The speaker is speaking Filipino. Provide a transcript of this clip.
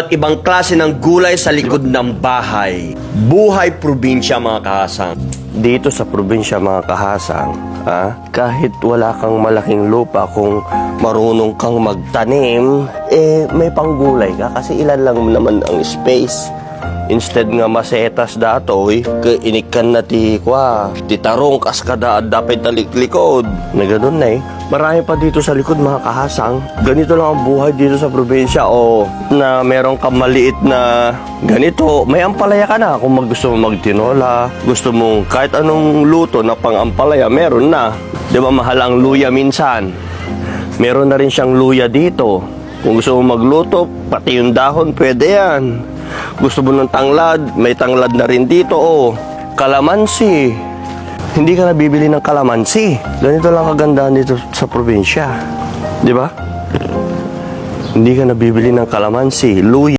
At ibang klase ng gulay sa likod ng bahay. Buhay probinsya mga kahasang. Dito sa probinsya mga kahasang, kahit wala kang malaking lupa, kung marunong kang magtanim, may panggulay ka kasi ilan lang naman ang space. Instead nga masetas datoy, inikan na ti tarong kas kada dapat taliklikod. Na ganun na Marami pa dito sa likod mga kahasang. Ganito lang ang buhay dito sa probinsya na meron kang maliit na ganito. May ampalaya ka na kung gusto mo magtinola. Gusto mong kahit anong luto na pang ampalaya, meron na. Di ba mahal ang luya minsan? Meron na rin siyang luya dito. Kung gusto mo magluto, pati yung dahon, pwede yan. Gusto mo ng tanglad, may tanglad na rin dito, Kalamansi. Hindi ka nabibili ng kalamansi. Ganito lang kagandahan dito sa probinsya. Di ba? Hindi ka nabibili ng kalamansi, luya.